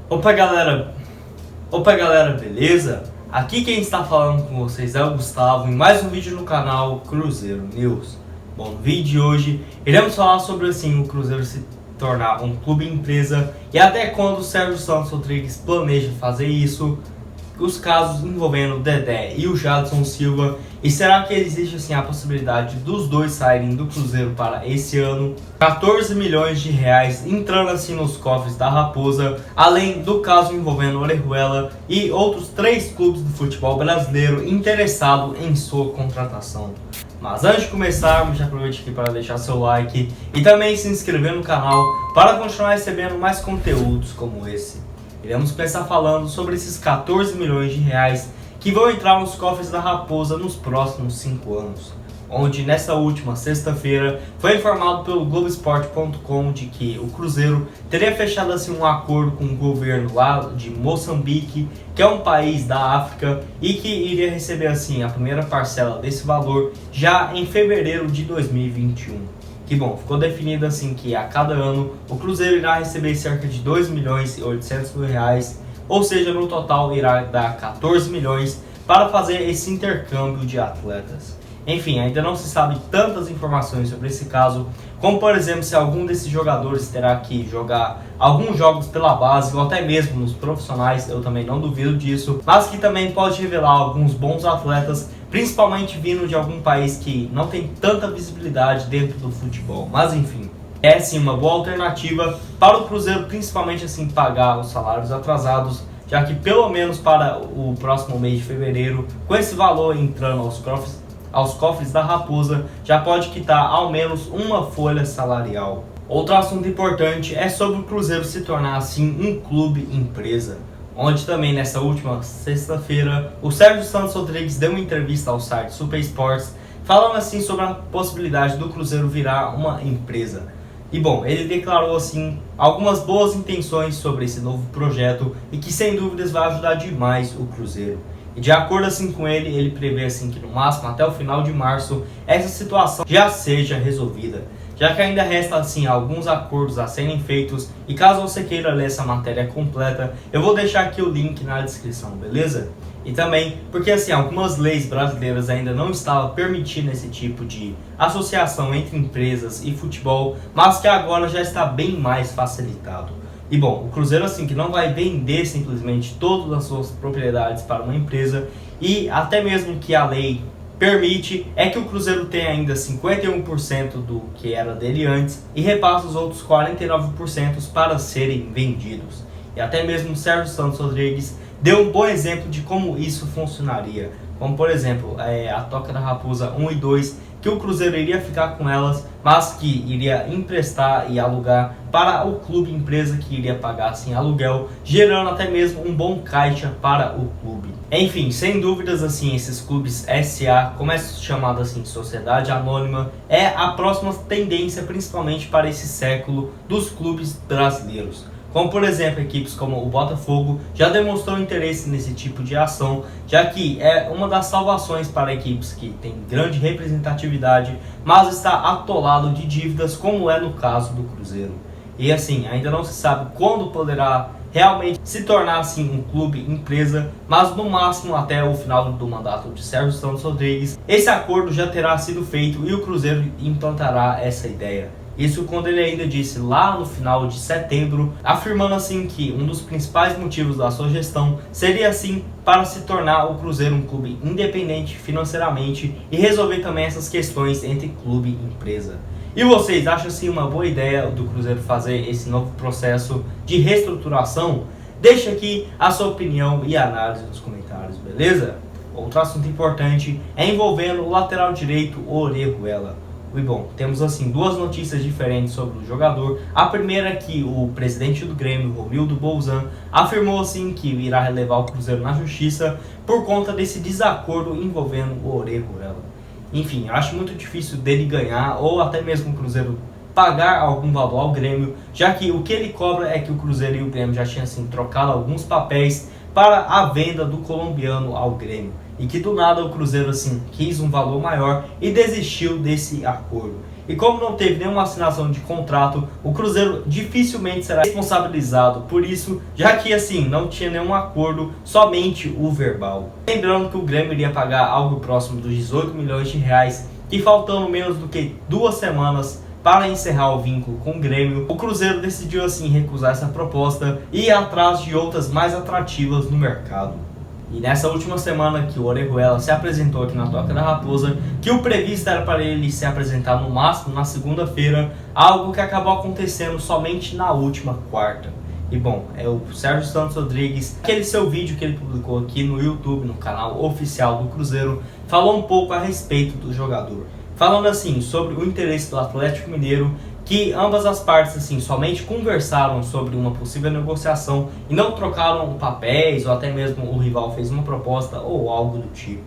Opa galera, beleza? Aqui quem está falando com vocês é o Gustavo em mais um vídeo no canal Cruzeiro News. Bom, no vídeo de hoje iremos falar sobre assim o Cruzeiro se tornar um clube empresa e até quando o Sérgio Santos Rodrigues planeja fazer isso, os casos envolvendo o Dedé e o Jadson Silva, e será que existe assim a possibilidade dos dois saírem do Cruzeiro para esse ano? 14 milhões de reais entrando assim nos cofres da Raposa, além do caso envolvendo Orejuela e outros 3 clubes do futebol brasileiro interessados em sua contratação. Mas antes de começarmos, já aproveite aqui para deixar seu like e também se inscrever no canal para continuar recebendo mais conteúdos como esse. Iremos começar falando sobre esses 14 milhões de reais que vão entrar nos cofres da Raposa nos próximos 5 anos. Onde nesta última sexta-feira foi informado pelo Globoesporte.com de que o Cruzeiro teria fechado assim um acordo com o governo lá de Moçambique, que é um país da África, e que iria receber assim a primeira parcela desse valor já em fevereiro de 2021. Que bom, ficou definido assim que a cada ano o Cruzeiro irá receber cerca de 2 milhões e 800 mil reais, ou seja, no total irá dar 14 milhões para fazer esse intercâmbio de atletas. Enfim, ainda não se sabe tantas informações sobre esse caso, como por exemplo se algum desses jogadores terá que jogar alguns jogos pela base ou até mesmo nos profissionais, eu também não duvido disso, mas que também pode revelar alguns bons atletas, principalmente vindo de algum país que não tem tanta visibilidade dentro do futebol. Mas enfim, é sim uma boa alternativa para o Cruzeiro, principalmente assim pagar os salários atrasados, já que pelo menos para o próximo mês de fevereiro, com esse valor entrando aos cofres da Raposa, já pode quitar ao menos uma folha salarial. Outro assunto importante é sobre o Cruzeiro se tornar assim um clube empresa, onde também nessa última sexta-feira o Sérgio Santos Rodrigues deu uma entrevista ao site Super Sports falando assim sobre a possibilidade do Cruzeiro virar uma empresa. E bom, ele declarou assim algumas boas intenções sobre esse novo projeto e que sem dúvidas vai ajudar demais o Cruzeiro. E de acordo assim com ele prevê assim que no máximo até o final de março essa situação já seja resolvida, já que ainda resta assim alguns acordos a serem feitos, e caso você queira ler essa matéria completa, eu vou deixar aqui o link na descrição, beleza? E também porque assim algumas leis brasileiras ainda não estavam permitindo esse tipo de associação entre empresas e futebol, mas que agora já está bem mais facilitado. E bom, o Cruzeiro assim que não vai vender simplesmente todas as suas propriedades para uma empresa, e até mesmo que a lei permite é que o Cruzeiro tenha ainda 51% do que era dele antes e repasse os outros 49% para serem vendidos. E até mesmo o Sérgio Santos Rodrigues deu um bom exemplo de como isso funcionaria, como por exemplo a Toca da Raposa 1 e 2, que o Cruzeiro iria ficar com elas, mas que iria emprestar e alugar para o clube empresa, que iria pagar assim aluguel, gerando até mesmo um bom caixa para o clube. Enfim, sem dúvidas assim esses clubes SA, como é chamado assim sociedade anônima, é a próxima tendência principalmente para esse século dos clubes brasileiros. Como por exemplo, equipes como o Botafogo já demonstrou interesse nesse tipo de ação, já que é uma das salvações para equipes que têm grande representatividade, mas está atolado de dívidas, como é no caso do Cruzeiro. E assim, ainda não se sabe quando poderá realmente se tornar assim um clube empresa, mas no máximo até o final do mandato de Sérgio Santos Rodrigues, esse acordo já terá sido feito e o Cruzeiro implantará essa ideia. Isso quando ele ainda disse lá no final de setembro, afirmando assim que um dos principais motivos da sua gestão seria assim para se tornar o Cruzeiro um clube independente financeiramente e resolver também essas questões entre clube e empresa. E vocês acham assim uma boa ideia do Cruzeiro fazer esse novo processo de reestruturação? Deixa aqui a sua opinião e análise nos comentários, beleza? Outro assunto importante é envolvendo o lateral direito Orejuela. E bom, temos assim duas notícias diferentes sobre o jogador. A primeira é que o presidente do Grêmio, Romildo Bolzan, afirmou assim que irá relevar o Cruzeiro na justiça por conta desse desacordo envolvendo o Orejuela. Enfim, acho muito difícil dele ganhar ou até mesmo o Cruzeiro pagar algum valor ao Grêmio, já que o que ele cobra é que o Cruzeiro e o Grêmio já tinham assim trocado alguns papéis para a venda do colombiano ao Grêmio, e que do nada o Cruzeiro assim quis um valor maior e desistiu desse acordo. E como não teve nenhuma assinação de contrato, o Cruzeiro dificilmente será responsabilizado por isso, já que assim não tinha nenhum acordo, somente o verbal. Lembrando que o Grêmio iria pagar algo próximo dos 18 milhões de reais, e faltando menos do que 2 semanas para encerrar o vínculo com o Grêmio, o Cruzeiro decidiu assim recusar essa proposta e ir atrás de outras mais atrativas no mercado. E nessa última semana que o Orejuela se apresentou aqui na Toca da Raposa, que o previsto era para ele se apresentar no máximo na segunda-feira, algo que acabou acontecendo somente na última quarta. E bom, é o Sérgio Santos Rodrigues, aquele seu vídeo que ele publicou aqui no YouTube, no canal oficial do Cruzeiro, falou um pouco a respeito do jogador. Falando assim sobre o interesse do Atlético Mineiro, que ambas as partes assim somente conversaram sobre uma possível negociação e não trocaram papéis, ou até mesmo o rival fez uma proposta ou algo do tipo.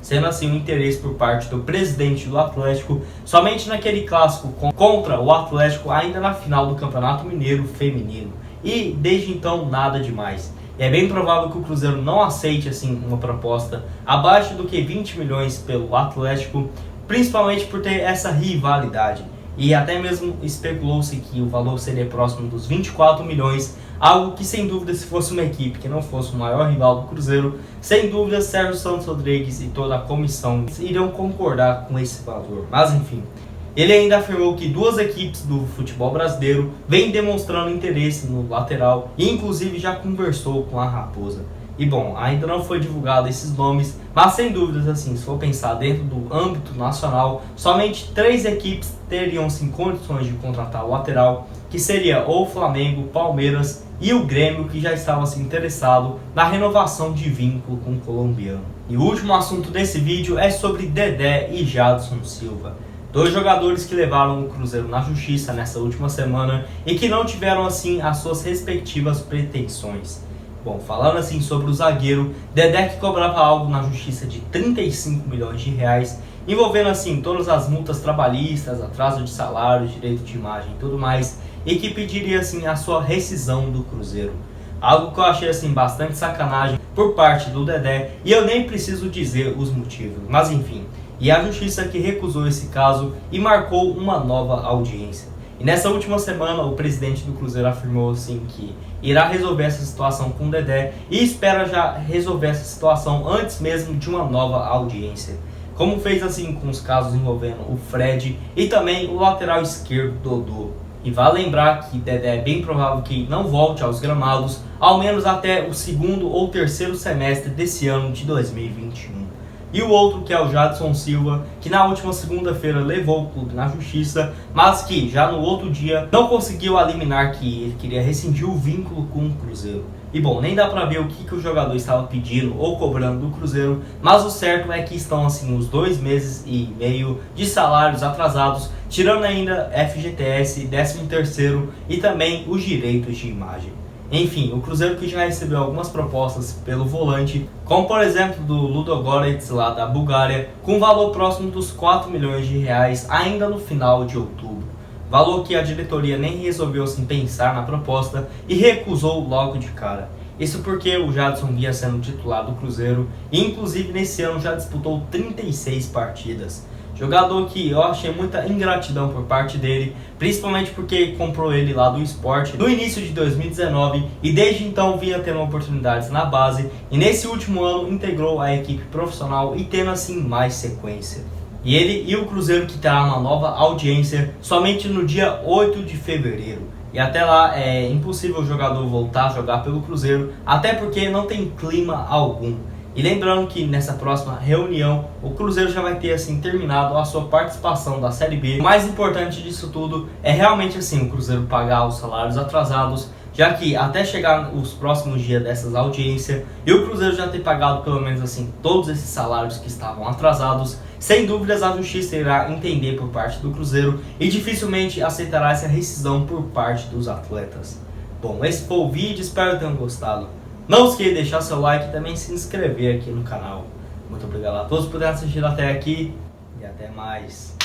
Sendo assim o interesse por parte do presidente do Atlético somente naquele clássico contra o Atlético ainda na final do Campeonato Mineiro Feminino. E desde então nada demais. E é bem provável que o Cruzeiro não aceite assim uma proposta abaixo do que 20 milhões pelo Atlético, principalmente por ter essa rivalidade. E até mesmo especulou-se que o valor seria próximo dos 24 milhões, algo que sem dúvida, se fosse uma equipe que não fosse o maior rival do Cruzeiro, sem dúvida Sérgio Santos Rodrigues e toda a comissão iriam concordar com esse valor. Mas enfim, ele ainda afirmou que 2 equipes do futebol brasileiro vêm demonstrando interesse no lateral e inclusive já conversou com a Raposa. E bom, ainda não foi divulgado esses nomes, mas sem dúvidas assim, se for pensar dentro do âmbito nacional, somente 3 equipes teriam sim condições de contratar o lateral, que seria o Flamengo, Palmeiras e o Grêmio, que já estava assim, interessado na renovação de vínculo com o colombiano. E o último assunto desse vídeo é sobre Dedé e Jadson Silva, 2 jogadores que levaram o Cruzeiro na justiça nessa última semana e que não tiveram assim as suas respectivas pretensões. Bom, falando assim sobre o zagueiro, Dedé que cobrava algo na justiça de 35 milhões de reais, envolvendo assim todas as multas trabalhistas, atraso de salário, direito de imagem e tudo mais, e que pediria assim a sua rescisão do Cruzeiro. Algo que eu achei assim bastante sacanagem por parte do Dedé, e eu nem preciso dizer os motivos, mas enfim. E a justiça que recusou esse caso e marcou uma nova audiência. E nessa última semana o presidente do Cruzeiro afirmou assim que irá resolver essa situação com o Dedé e espera já resolver essa situação antes mesmo de uma nova audiência, como fez assim com os casos envolvendo o Fred e também o lateral esquerdo Dodô. E vale lembrar que Dedé é bem provável que não volte aos gramados, ao menos até o 2º ou 3º semestre desse ano de 2021. E o outro que é o Jadson Silva, que na última segunda-feira levou o clube na justiça, mas que já no outro dia não conseguiu eliminar que ele queria rescindir o vínculo com o Cruzeiro. E bom, nem dá pra ver o que o jogador estava pedindo ou cobrando do Cruzeiro, mas o certo é que estão assim os 2 meses e meio de salários atrasados, tirando ainda FGTS, 13º e também os direitos de imagem. Enfim, o Cruzeiro que já recebeu algumas propostas pelo volante, como por exemplo do Ludogorets lá da Bulgária, com valor próximo dos 4 milhões de reais ainda no final de outubro. Valor que a diretoria nem resolveu assim pensar na proposta e recusou logo de cara. Isso porque o Jadson vinha sendo titular do Cruzeiro e inclusive nesse ano já disputou 36 partidas. Jogador que eu achei muita ingratidão por parte dele, principalmente porque comprou ele lá do Sport no início de 2019 e desde então vinha tendo oportunidades na base e nesse último ano integrou a equipe profissional e tendo assim mais sequência. E ele e o Cruzeiro que terá uma nova audiência somente no dia 8 de fevereiro. E até lá é impossível o jogador voltar a jogar pelo Cruzeiro, até porque não tem clima algum. E lembrando que nessa próxima reunião o Cruzeiro já vai ter assim terminado a sua participação da Série B. O mais importante disso tudo é realmente assim o Cruzeiro pagar os salários atrasados, já que até chegar os próximos dias dessas audiências e o Cruzeiro já ter pagado pelo menos assim todos esses salários que estavam atrasados, sem dúvidas a justiça irá entender por parte do Cruzeiro e dificilmente aceitará essa rescisão por parte dos atletas. Bom, esse foi o vídeo, espero que tenham gostado. Não esqueça de deixar seu like e também se inscrever aqui no canal. Muito obrigado a todos por terem assistido até aqui e até mais.